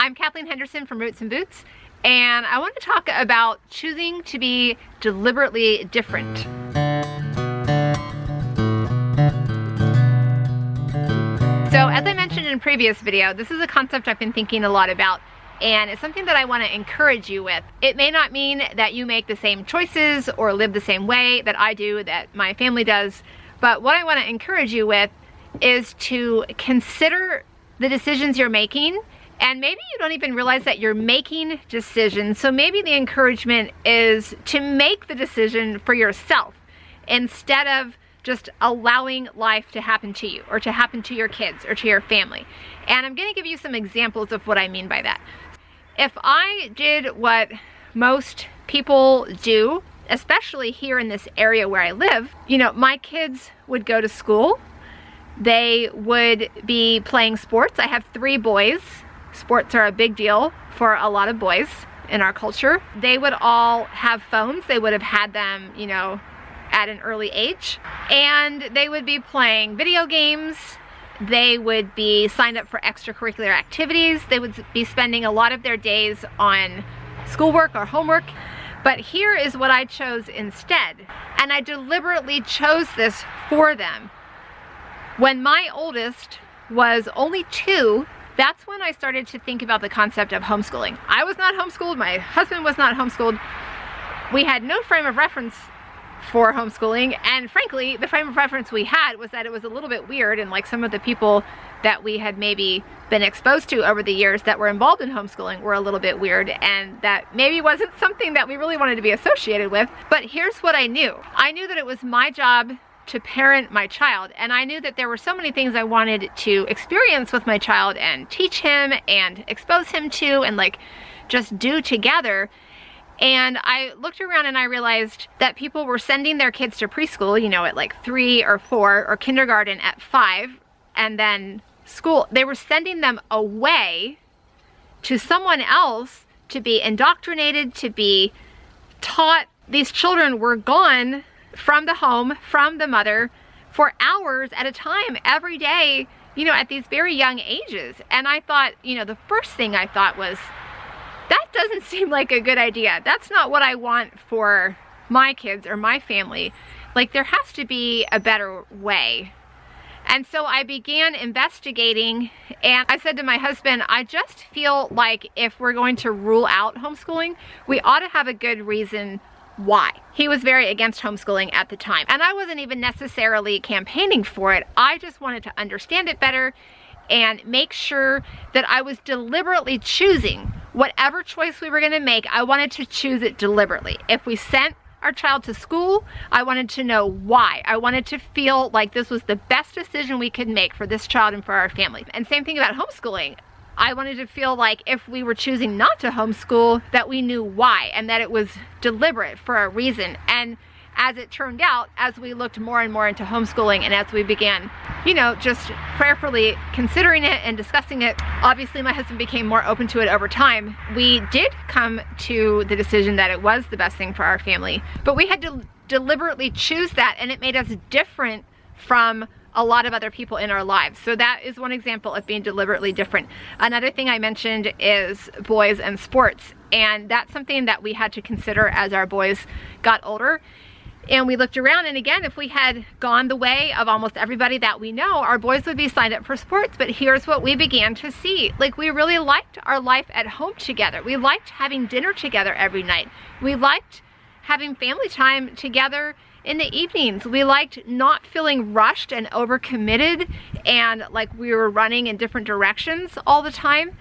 I'm Kathleen Henderson from Roots and Boots, and I want to talk about choosing to be deliberately different. So as I mentioned in a previous video, this is a concept I've been thinking a lot about, and it's something that I want to encourage you with. It may not mean that you make the same choices or live the same way that I do, that my family does, but what I want to encourage you with is to consider the decisions you're making. And maybe you don't even realize that you're making decisions. So maybe the encouragement is to make the decision for yourself instead of just allowing life to happen to you or to happen to your kids or to your family. And I'm going to give you some examples of what I mean by that. If I did what most people do, especially here in this area where I live, you know, my kids would go to school. They would be playing sports. I have 3 boys. Sports are a big deal for a lot of boys in our culture. They would all have phones. They would have had them, you know, at an early age. And they would be playing video games. They would be signed up for extracurricular activities. They would be spending a lot of their days on schoolwork or homework. But here is what I chose instead. And I deliberately chose this for them. When my oldest was only 2, that's when I started to think about the concept of homeschooling. I was not homeschooled, my husband was not homeschooled. We had no frame of reference for homeschooling, and frankly, the frame of reference we had was that it was a little bit weird, and like some of the people that we had maybe been exposed to over the years that were involved in homeschooling were a little bit weird, and that maybe wasn't something that we really wanted to be associated with. But here's what I knew. I knew that it was my job to parent my child, and I knew that there were so many things I wanted to experience with my child and teach him and expose him to and like just do together. And I looked around and I realized that people were sending their kids to preschool, you know, at like 3 or 4, or kindergarten at 5, and then school. They were sending them away to someone else to be indoctrinated, to be taught. These children were gone from the home, from the mother, for hours at a time, every day, you know, at these very young ages. And I thought, you know, the first thing I thought was, that doesn't seem like a good idea. That's not what I want for my kids or my family. Like, there has to be a better way. And so I began investigating, and I said to my husband, I just feel like if we're going to rule out homeschooling, we ought to have a good reason why. He was very against homeschooling at the time, and I wasn't even necessarily campaigning for it. I just wanted to understand it better and make sure that I was deliberately choosing whatever choice we were going to make. I wanted to choose it deliberately. If we sent our child to school, I wanted to know why. I wanted to feel like this was the best decision we could make for this child and for our family. And same thing about homeschooling. I wanted to feel like if we were choosing not to homeschool, that we knew why and that it was deliberate for a reason. And as it turned out, as we looked more and more into homeschooling and as we began, you know, just prayerfully considering it and discussing it, obviously my husband became more open to it over time. We did come to the decision that it was the best thing for our family, but we had to deliberately choose that, and it made us different from a lot of other people in our lives. So that is one example of being deliberately different. Another thing I mentioned is boys and sports, and that's something that we had to consider as our boys got older. And we looked around, and again, if we had gone the way of almost everybody that we know, our boys would be signed up for sports. But here's what we began to see. Like, we really liked our life at home together. We liked having dinner together every night. We liked having family time together in the evenings. We liked not feeling rushed and overcommitted and like we were running in different directions all the time.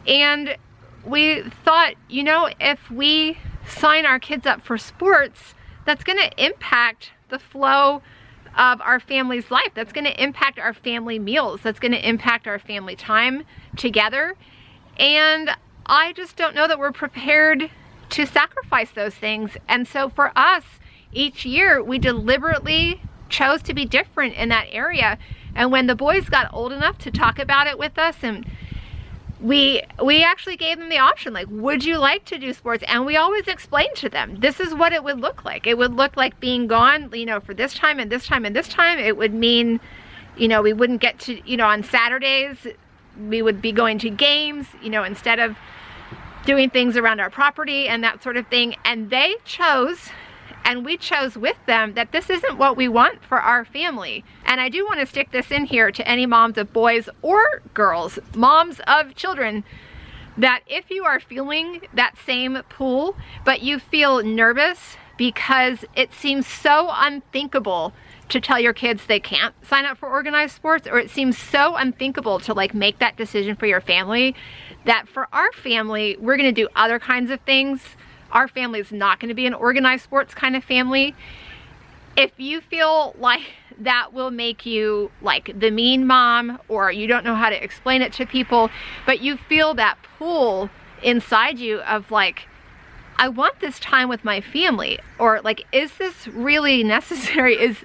And we thought, you know, if we sign our kids up for sports, that's going to impact the flow of our family's life. That's going to impact our family meals. That's going to impact our family time together. And I just don't know that we're prepared to sacrifice those things. And so for us, each year we deliberately chose to be different in that area. And when the boys got old enough to talk about it with us, and we actually gave them the option, like, would you like to do sports? And we always explained to them, this is what it would look like. It would look like being gone, you know, for this time and this time and this time. It would mean, you know, we wouldn't get to, you know, on Saturdays we would be going to games, you know, instead of doing things around our property and that sort of thing. And they chose, and we chose with them, that this isn't what we want for our family. And I do want to stick this in here to any moms of boys or girls, moms of children, that if you are feeling that same pull, but you feel nervous because it seems so unthinkable to tell your kids they can't sign up for organized sports, or it seems so unthinkable to like make that decision for your family, that for our family, we're gonna do other kinds of things. Our family is not gonna be an organized sports kind of family. If you feel like that will make you like the mean mom, or you don't know how to explain it to people, but you feel that pull inside you of like, I want this time with my family, or like, is this really necessary? Is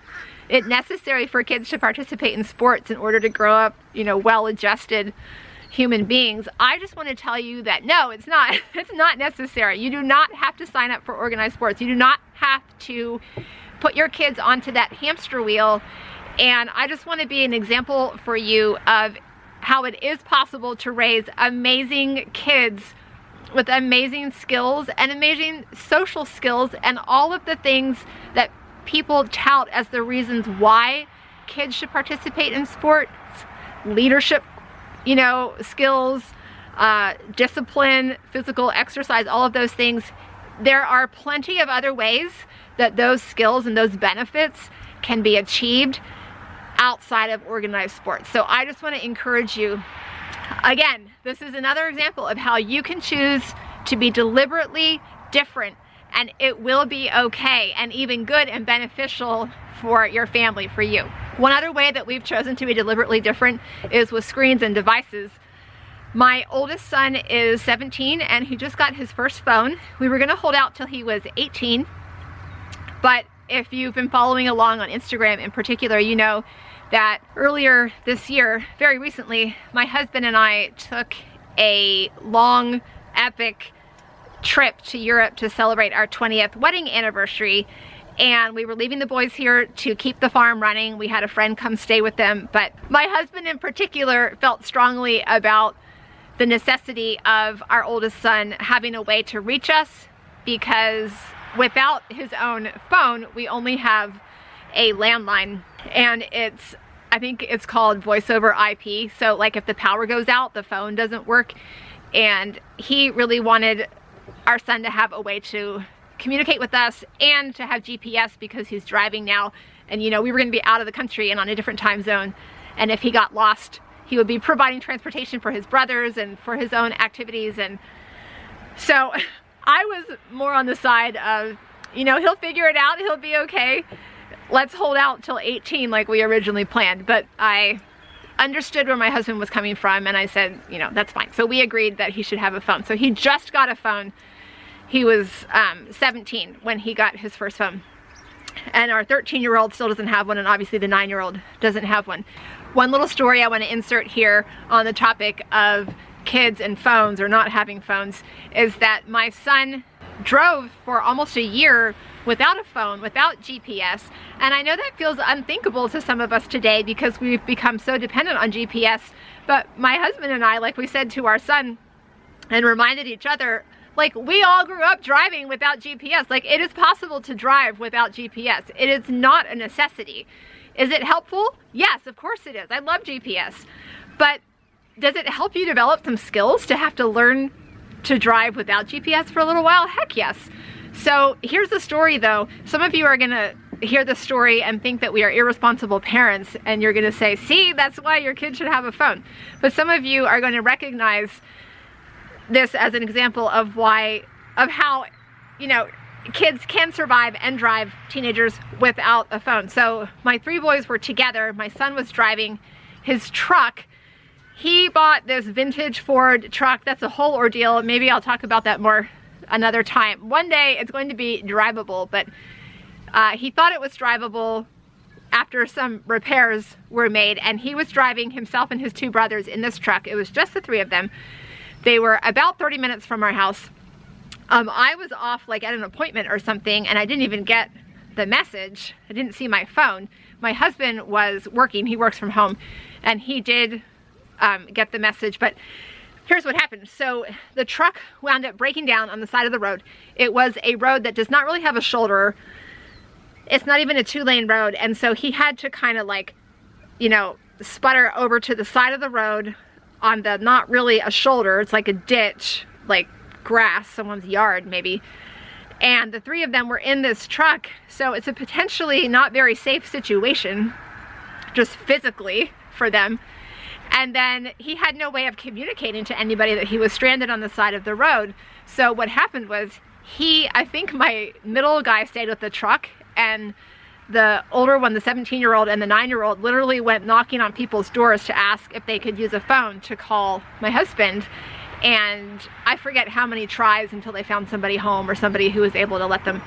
it necessary for kids to participate in sports in order to grow up, you know, well-adjusted human beings? I just want to tell you that no, it's not. It's not necessary. You do not have to sign up for organized sports. You do not have to put your kids onto that hamster wheel. And I just want to be an example for you of how it is possible to raise amazing kids with amazing skills and amazing social skills and all of the things that people tout as the reasons why kids should participate in sports: leadership, you know, skills, discipline, physical exercise, all of those things. There are plenty of other ways that those skills and those benefits can be achieved outside of organized sports. So I just want to encourage you, again, this is another example of how you can choose to be deliberately different, and it will be okay and even good and beneficial for your family, for you. One other way that we've chosen to be deliberately different is with screens and devices. My oldest son is 17 and he just got his first phone. We were gonna hold out till he was 18, but if you've been following along on Instagram in particular, you know that earlier this year, very recently, my husband and I took a long, epic trip to Europe to celebrate our 20th wedding anniversary. And we were leaving the boys here to keep the farm running. We had a friend come stay with them, but my husband in particular felt strongly about the necessity of our oldest son having a way to reach us, because without his own phone, we only have a landline, and I think it's called voice over IP. So like if the power goes out, the phone doesn't work. And he really wanted our son to have a way to communicate with us and to have GPS, because he's driving now, and you know, we were going to be out of the country and on a different time zone, and if he got lost, he would be providing transportation for his brothers and for his own activities. And so I was more on the side of, you know, he'll figure it out, he'll be okay, let's hold out till 18 like we originally planned. But I understood where my husband was coming from, and I said, you know, that's fine. So we agreed that he should have a phone. So he just got a phone. He was 17 when he got his first phone, and our 13-year-old still doesn't have one, and obviously the 9-year-old doesn't have one. One little story I want to insert here on the topic of kids and phones, or not having phones, is that my son drove for almost a year without a phone, without GPS, and I know that feels unthinkable to some of us today because we've become so dependent on GPS, but my husband and I, like we said to our son and reminded each other, like, we all grew up driving without GPS. Like, it is possible to drive without GPS. It is not a necessity. Is it helpful? Yes, of course it is. I love GPS. But does it help you develop some skills to have to learn to drive without GPS for a little while? Heck yes. So here's the story though. Some of you are gonna hear the story and think that we are irresponsible parents, and you're gonna say, see, that's why your kid should have a phone. But some of you are gonna recognize this as an example of how, you know, kids can survive and drive, teenagers, without a phone. So my 3 boys were together. My son was driving his truck. He bought this vintage Ford truck. That's a whole ordeal. Maybe I'll talk about that more another time. One day it's going to be drivable, but he thought it was drivable after some repairs were made, and he was driving himself and his 2 brothers in this truck. It was just the 3 of them. They were about 30 minutes from our house. I was off like at an appointment or something, and I didn't even get the message. I didn't see my phone. My husband was working, he works from home, and he did get the message, but here's what happened. So the truck wound up breaking down on the side of the road. It was a road that does not really have a shoulder. It's not even a 2-lane road, and so he had to kind of like, you know, sputter over to the side of the road on the, not really a shoulder, it's like a ditch, like grass, someone's yard maybe. And the 3 of them were in this truck, so it's a potentially not very safe situation, just physically for them. And then he had no way of communicating to anybody that he was stranded on the side of the road. So what happened was I think my middle guy stayed with the truck, and the older one, the 17-year-old and the 9-year-old, literally went knocking on people's doors to ask if they could use a phone to call my husband. And I forget how many tries until they found somebody home or somebody who was able to let them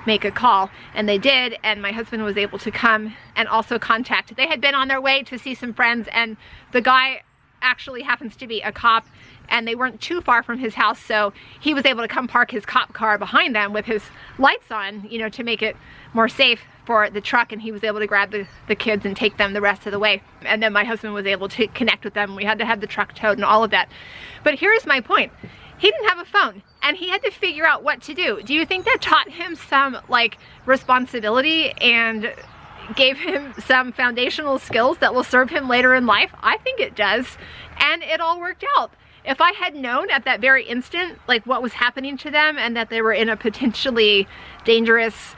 make a call, and they did, and my husband was able to come and also contact. They had been on their way to see some friends, and the guy actually happens to be a cop, and they weren't too far from his house, so he was able to come park his cop car behind them with his lights on, you know, to make it more safe for the truck, and he was able to grab the kids and take them the rest of the way. And then my husband was able to connect with them. We had to have the truck towed and all of that. But here's my point. He didn't have a phone, and he had to figure out what to do. Do you think that taught him some like responsibility and gave him some foundational skills that will serve him later in life? I think it does, and it all worked out. If I had known at that very instant like what was happening to them and that they were in a potentially dangerous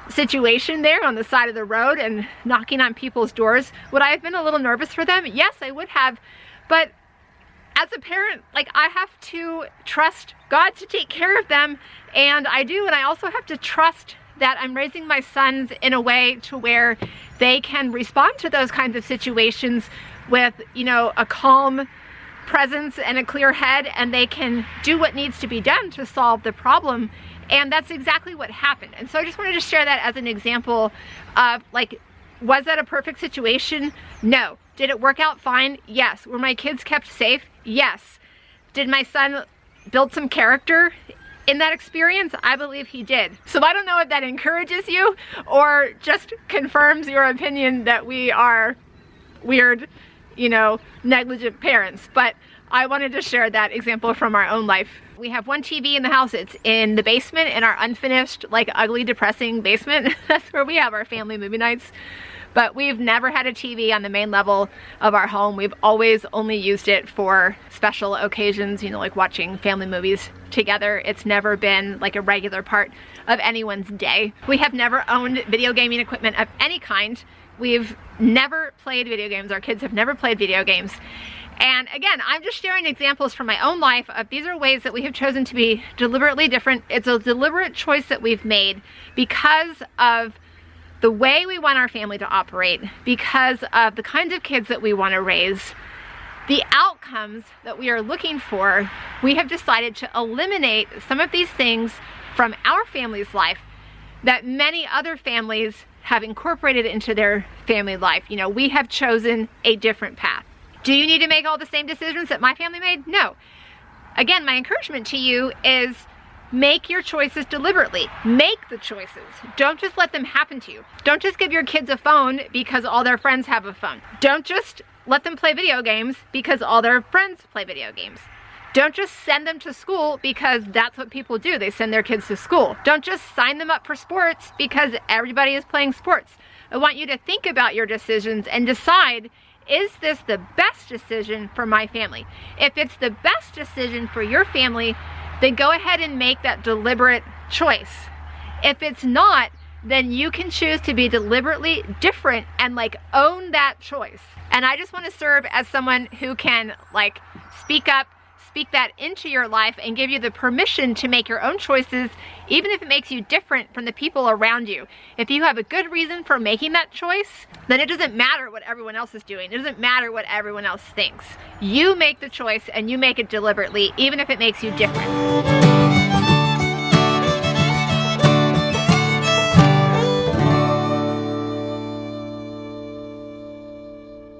situation there on the side of the road and knocking on people's doors, would I have been a little nervous for them? Yes, I would have. But as a parent, like, I have to trust God to take care of them, and I do, and I also have to trust that I'm raising my sons in a way to where they can respond to those kinds of situations with, you know, a calm presence and a clear head, and they can do what needs to be done to solve the problem. And that's exactly what happened. And so I just wanted to share that as an example of, like, was that a perfect situation? No. Did it work out fine? Yes. Were my kids kept safe? Yes. Did my son build some character in that experience? I believe he did. So I don't know if that encourages you or just confirms your opinion that we are weird, you know, negligent parents, but I wanted to share that example from our own life. We have one TV in the house. It's in the basement, in our unfinished, like, ugly, depressing basement. That's where we have our family movie nights. But we've never had a TV on the main level of our home. We've always only used it for special occasions, you know, like watching family movies together. It's never been like a regular part of anyone's day. We have never owned video gaming equipment of any kind. We've never played video games. Our kids have never played video games. And again, I'm just sharing examples from my own life of these are ways that we have chosen to be deliberately different. It's a deliberate choice that we've made because of the way we want our family to operate, because of the kinds of kids that we want to raise, the outcomes that we are looking for. We have decided to eliminate some of these things from our family's life that many other families have incorporated into their family life. You know, we have chosen a different path. Do you need to make all the same decisions that my family made? No. Again, my encouragement to you is make your choices deliberately. Make the choices. Don't just let them happen to you. Don't just give your kids a phone because all their friends have a phone. Don't just let them play video games because all their friends play video games. Don't just send them to school because that's what people do. They send their kids to school. Don't just sign them up for sports because everybody is playing sports. I want you to think about your decisions and decide, is this the best decision for my family? If it's the best decision for your family, then go ahead and make that deliberate choice. If it's not, then you can choose to be deliberately different and like own that choice. And I just want to serve as someone who can like speak up, speak that into your life and give you the permission to make your own choices, even if it makes you different from the people around you. If you have a good reason for making that choice, then it doesn't matter what everyone else is doing. It doesn't matter what everyone else thinks. You make the choice and you make it deliberately, even if it makes you different.